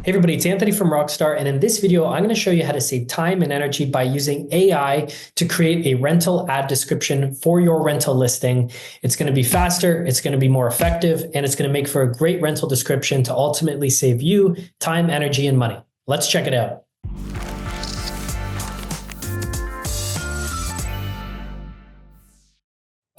Hey everybody, it's Anthony from Rockstar, and in this video, I'm going to show you how to save time and energy by using AI to create a rental ad description for your rental listing. It's going to be faster, it's going to be more effective, and it's going to make for a great rental description to ultimately save you time, energy, and money. Let's check it out.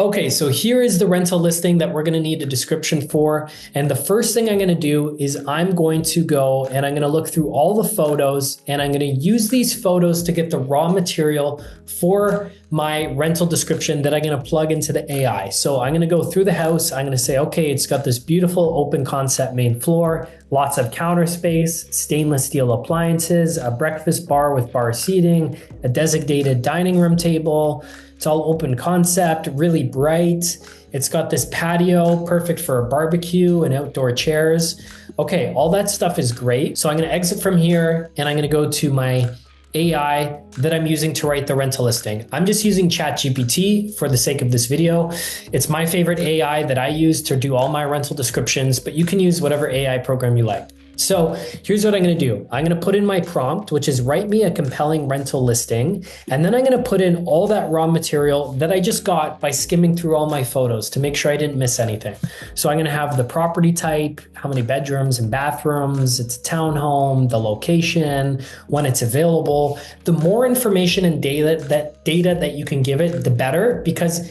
Okay, so here is the rental listing that we're going to need a description for. And the first thing I'm going to do is I'm going to go and I'm going to look through all the photos and I'm going to use these photos to get the raw material for my rental description that I'm going to plug into the AI. So I'm going to go through the house. I'm going to say, okay, it's got this beautiful open concept main floor, lots of counter space, stainless steel appliances, a breakfast bar with bar seating, a designated dining room table. It's all open concept, really bright. It's got this patio, perfect for a barbecue and outdoor chairs. Okay, all that stuff is great. So I'm gonna exit from here and I'm gonna go to my AI that I'm using to write the rental listing. I'm just using ChatGPT for the sake of this video. It's my favorite AI that I use to do all my rental descriptions, but you can use whatever AI program you like. So here's what I'm going to do. I'm going to put in my prompt, which is write me a compelling rental listing. And then I'm going to put in all that raw material that I just got by skimming through all my photos to make sure I didn't miss anything. So I'm going to have the property type, how many bedrooms and bathrooms, it's a townhome, the location, when it's available. The more information and data that you can give it, the better, because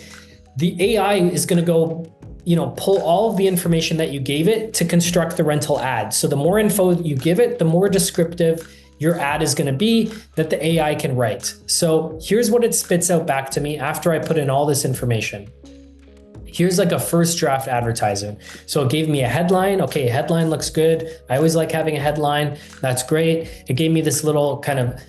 the AI is going to go pull all of the information that you gave it to construct the rental ad. So the more info you give it, the more descriptive your ad is going to be that the AI can write. So here's what it spits out back to me after I put in all this information. Here's like a first draft advertisement. So it gave me a headline. Okay, a headline looks good. I always like having a headline. That's great. It gave me this little kind of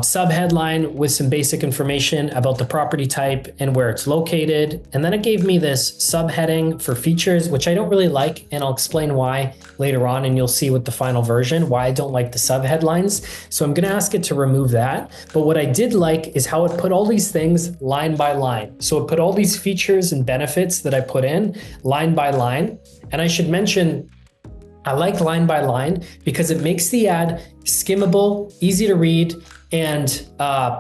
sub-headline with some basic information about the property type and where it's located. And then it gave me this subheading for features, which I don't really like, and I'll explain why later on, and you'll see with the final version why I don't like the sub-headlines. So I'm going to ask it to remove that. But what I did like is how it put all these things line by line. So it put all these features and benefits that I put in line by line. And I should mention, I like line by line because it makes the ad skimmable, easy to read, and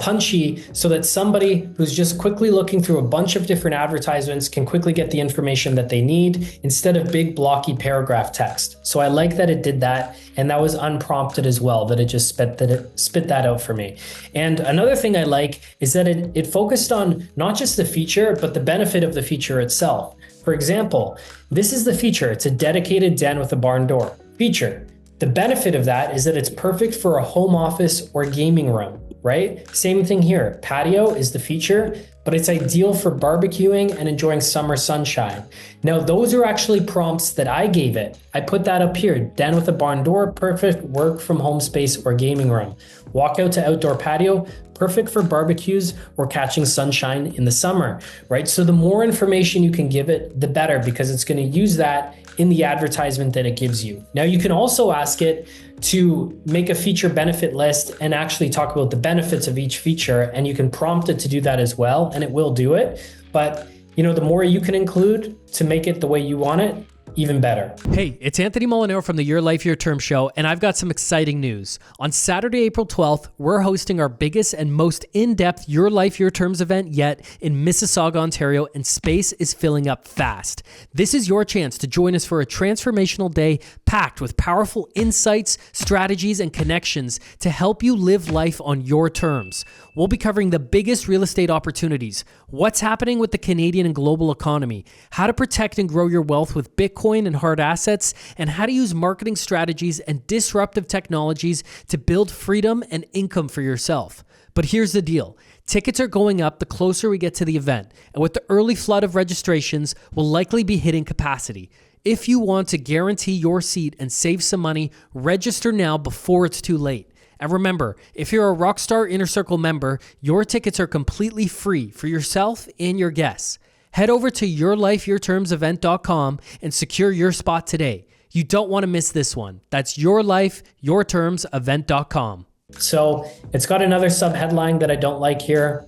punchy so that somebody who's just quickly looking through a bunch of different advertisements can quickly get the information that they need instead of big blocky paragraph text. So I like that it did that, and that was unprompted as well, that it just spit that out for me. And another thing I like is that it focused on not just the feature, but the benefit of the feature itself. For example, this is the feature. It's a dedicated den with a barn door feature. The benefit of that is that it's perfect for a home office or gaming room, right? Same thing here. Patio is the feature, but it's ideal for barbecuing and enjoying summer sunshine. Now, those are actually prompts that I gave it. I put that up here. Den with a barn door, perfect work from home space or gaming room. Walk out to outdoor patio, perfect for barbecues or catching sunshine in the summer, right? So the more information you can give it, the better, because it's going to use that in the advertisement that it gives you. Now, you can also ask it to make a feature benefit list and actually talk about the benefits of each feature, and you can prompt it to do that as well, and it will do it. But the more you can include to make it the way you want it, even better. Hey, it's Anthony Molinaro from the Your Life, Your Term show, and I've got some exciting news. On Saturday, April 12th, we're hosting our biggest and most in-depth Your Life, Your Terms event yet in Mississauga, Ontario, and space is filling up fast. This is your chance to join us for a transformational day packed with powerful insights, strategies, and connections to help you live life on your terms. We'll be covering the biggest real estate opportunities, what's happening with the Canadian and global economy, how to protect and grow your wealth with Bitcoin and hard assets, and how to use marketing strategies and disruptive technologies to build freedom and income for yourself. But here's the deal. Tickets are going up the closer we get to the event, and with the early flood of registrations, we'll likely be hitting capacity. If you want to guarantee your seat and save some money, register now before it's too late. And remember, if you're a Rockstar Inner Circle member, your tickets are completely free for yourself and your guests. Head over to yourlifeyourtermsevent.com and secure your spot today. You don't want to miss this one. That's yourlifeyourtermsevent.com. So it's got another sub-headline that I don't like here.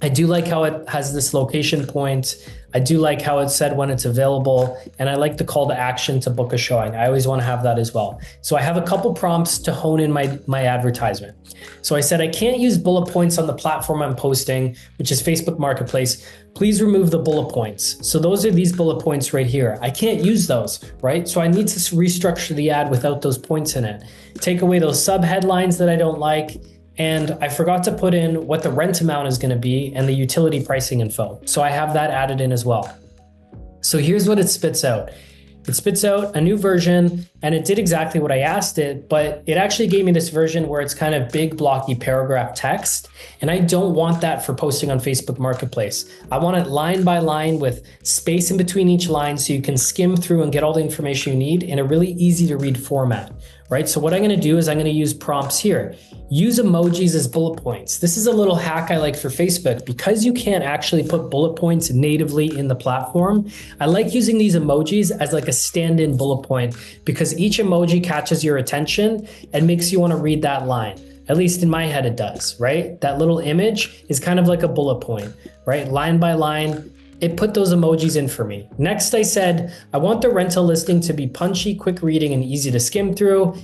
I do like how it has this location point. I do like how it said when it's available, and I like the call to action to book a showing. I always want to have that as well. So I have a couple prompts to hone in my advertisement. So I said, I can't use bullet points on the platform I'm posting, which is Facebook Marketplace. Please remove the bullet points. So those are these bullet points right here. I can't use those, right? So I need to restructure the ad without those points in it. Take away those sub headlines that I don't like. And I forgot to put in what the rent amount is going to be and the utility pricing info. So I have that added in as well. So here's what it spits out. It spits out a new version, and it did exactly what I asked it, but it actually gave me this version where it's kind of big blocky paragraph text. And I don't want that for posting on Facebook Marketplace. I want it line by line with space in between each line so you can skim through and get all the information you need in a really easy to read format, right? So what I'm going to do is I'm going to use prompts here. Use emojis as bullet points. This is a little hack I like for Facebook because you can't actually put bullet points natively in the platform. I like using these emojis as like a stand-in bullet point because each emoji catches your attention and makes you want to read that line. At least in my head it does, right? That little image is kind of like a bullet point, right? Line by line, it put those emojis in for me. Next, I said, I want the rental listing to be punchy, quick reading, and easy to skim through,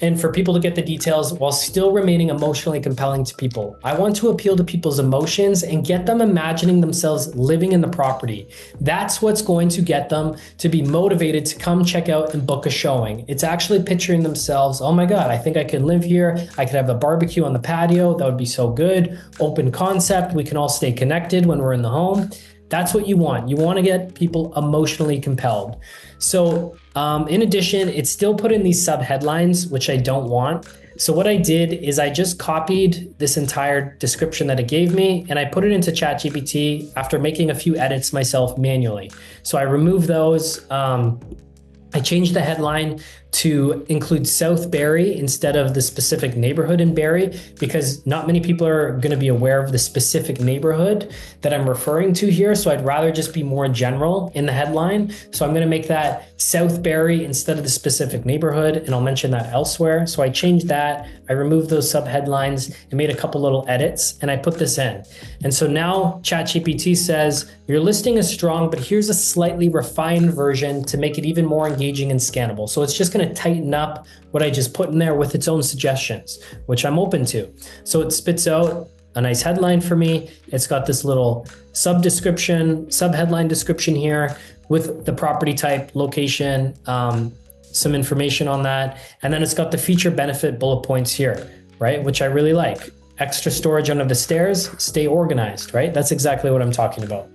and for people to get the details while still remaining emotionally compelling to people. I want to appeal to people's emotions and get them imagining themselves living in the property. That's what's going to get them to be motivated to come check out and book a showing. It's actually picturing themselves, oh my God, I think I could live here. I could have a barbecue on the patio. That would be so good. Open concept. We can all stay connected when we're in the home. That's what you want. You want to get people emotionally compelled. So in addition, it's still put in these sub headlines, which I don't want. So what I did is I just copied this entire description that it gave me and I put it into ChatGPT after making a few edits myself manually. So I removed those. I changed the headline to include South Barrie instead of the specific neighborhood in Barrie, because not many people are going to be aware of the specific neighborhood that I'm referring to here. So I'd rather just be more general in the headline. So I'm going to make that South Barrie instead of the specific neighborhood, and I'll mention that elsewhere. So I changed that. I removed those sub headlines and made a couple little edits, and I put this in. And so now ChatGPT says, your listing is strong, but here's a slightly refined version to make it even more engaging and scannable. So it's just going to tighten up what I just put in there with its own suggestions, which I'm open to. So it spits out a nice headline for me. It's got this little sub headline description here with the property type, location, some information on that. And then it's got the feature benefit bullet points here, right? Which I really like. Extra storage under the stairs, stay organized, right? That's exactly what I'm talking about.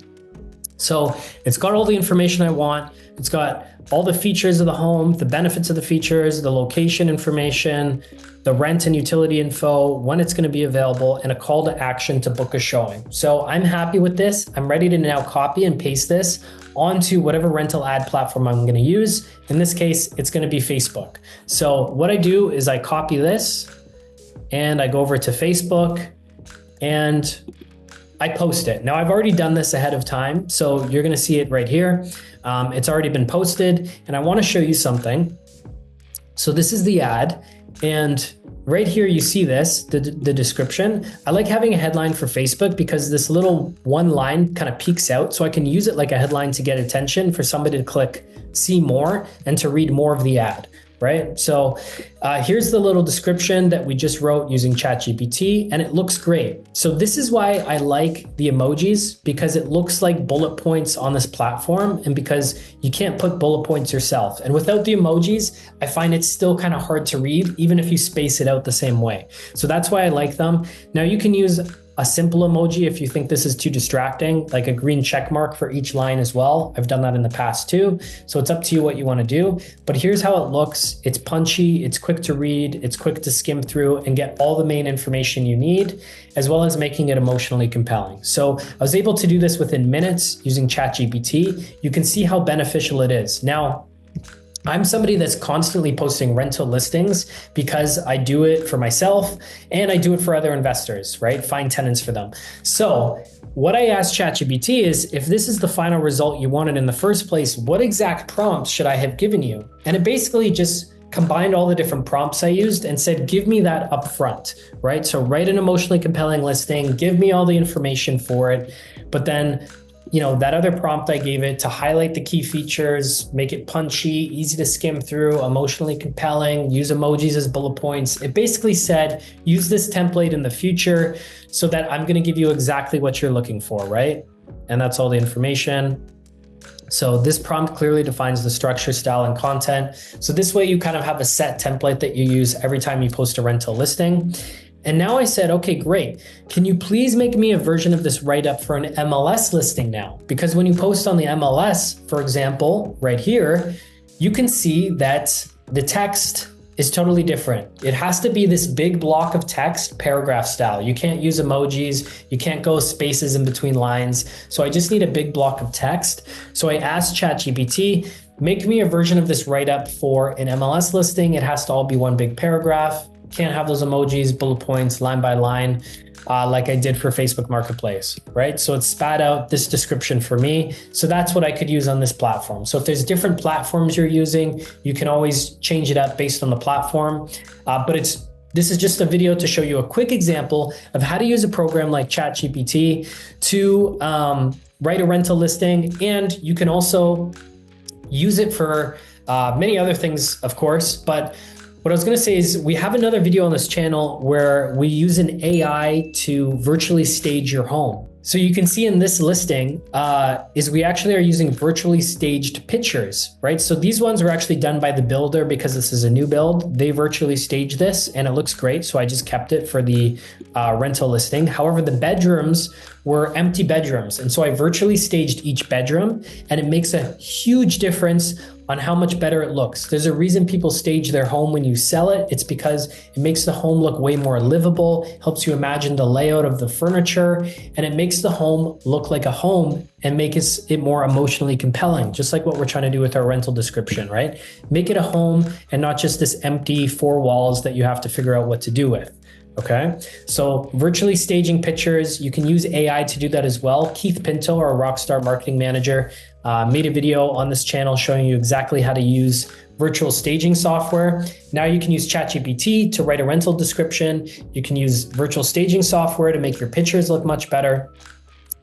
So it's got all the information I want. It's got all the features of the home, the benefits of the features, the location information, the rent and utility info, when it's going to be available, and a call to action to book a showing. So I'm happy with this. I'm ready to now copy and paste this onto whatever rental ad platform I'm going to use. In this case, it's going to be Facebook. So what I do is I copy this and I go over to Facebook and I post it. Now I've already done this ahead of time, so you're gonna see it right here. It's already been posted, and I wanna show you something. So this is the ad, and right here you see this, the description. I like having a headline for Facebook because this little one line kind of peeks out, so I can use it like a headline to get attention for somebody to click see more and to read more of the ad. Right? So here's the little description that we just wrote using ChatGPT, and it looks great. So this is why I like the emojis, because it looks like bullet points on this platform, and because you can't put bullet points yourself. And without the emojis, I find it's still kind of hard to read, even if you space it out the same way. So that's why I like them. Now you can use a simple emoji if you think this is too distracting, like a green check mark for each line as well. I've done that in the past too. So it's up to you what you want to do. But here's how it looks. It's punchy, it's quick to read, it's quick to skim through and get all the main information you need, as well as making it emotionally compelling. So I was able to do this within minutes using ChatGPT. You can see how beneficial it is. Now, I'm somebody that's constantly posting rental listings because I do it for myself and I do it for other investors, right? Find tenants for them. So what I asked ChatGPT is, if this is the final result you wanted in the first place, what exact prompts should I have given you? And it basically just combined all the different prompts I used and said, give me that up front, right? So write an emotionally compelling listing, give me all the information for it. But then, that other prompt I gave it to highlight the key features, make it punchy, easy to skim through, emotionally compelling, use emojis as bullet points. It basically said, use this template in the future so that I'm going to give you exactly what you're looking for, right? And that's all the information. So this prompt clearly defines the structure, style, and content. So this way you kind of have a set template that you use every time you post a rental listing. And now I said, okay, great. Can you please make me a version of this write-up for an MLS listing now? Because when you post on the MLS, for example, right here, you can see that the text is totally different. It has to be this big block of text, paragraph style. You can't use emojis. You can't go spaces in between lines. So I just need a big block of text. So I asked ChatGPT, make me a version of this write-up for an MLS listing. It has to all be one big paragraph. Can't have those emojis, bullet points, line by line, like I did for Facebook Marketplace, right? So it spat out this description for me. So that's what I could use on this platform. So if there's different platforms you're using, you can always change it up based on the platform. But this is just a video to show you a quick example of how to use a program like ChatGPT to write a rental listing. And you can also use it for many other things, of course, but what I was going to say is we have another video on this channel where we use an AI to virtually stage your home. So you can see in this listing is we actually are using virtually staged pictures, right? So these ones were actually done by the builder because this is a new build. They virtually staged this and it looks great. So I just kept it for the rental listing. However, the bedrooms were empty bedrooms. And so I virtually staged each bedroom and it makes a huge difference on how much better it looks. There's a reason people stage their home when you sell it. It's because it makes the home look way more livable, helps you imagine the layout of the furniture, and it makes the home look like a home and makes it more emotionally compelling, just like what we're trying to do with our rental description, right? Make it a home and not just this empty four walls that you have to figure out what to do with. Okay, so virtually staging pictures, you can use AI to do that as well. Keith Pinto, our Rockstar marketing manager, made a video on this channel showing you exactly how to use virtual staging software. Now you can use ChatGPT to write a rental description. You can use virtual staging software to make your pictures look much better.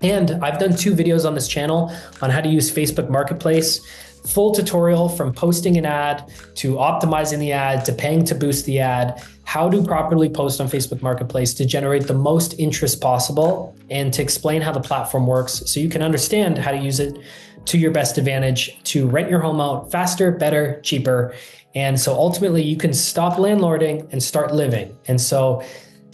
And I've done 2 videos on this channel on how to use Facebook Marketplace. Full tutorial from posting an ad to optimizing the ad to paying to boost the ad, how to properly post on Facebook Marketplace to generate the most interest possible, and to explain how the platform works so you can understand how to use it to your best advantage to rent your home out faster, better, cheaper. And so ultimately you can stop landlording and start living. And so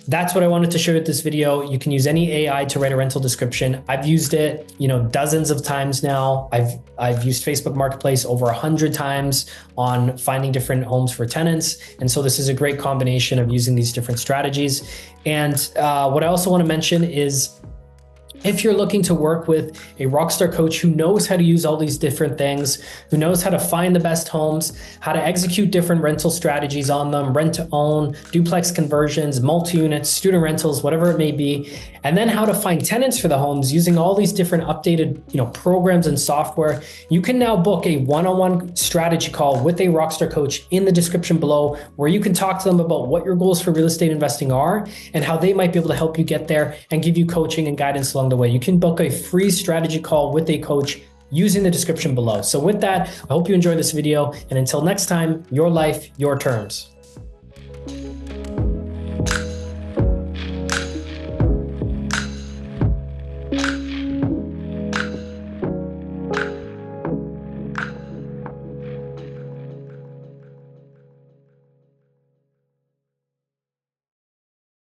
that's what I wanted to show you with this video. You can use any AI to write a rental description. I've used it, dozens of times now. I've used Facebook Marketplace over 100 times on finding different homes for tenants. And so this is a great combination of using these different strategies. And what I also want to mention is if you're looking to work with a Rockstar coach who knows how to use all these different things, who knows how to find the best homes, how to execute different rental strategies on them, rent to own, duplex conversions, multi-units, student rentals, whatever it may be, and then how to find tenants for the homes using all these different updated programs and software, you can now book a one-on-one strategy call with a Rockstar coach in the description below, where you can talk to them about what your goals for real estate investing are and how they might be able to help you get there and give you coaching and guidance along the way. You can book a free strategy call with a coach using the description below. So with that, I hope you enjoyed this video, and until next time, your life, your terms.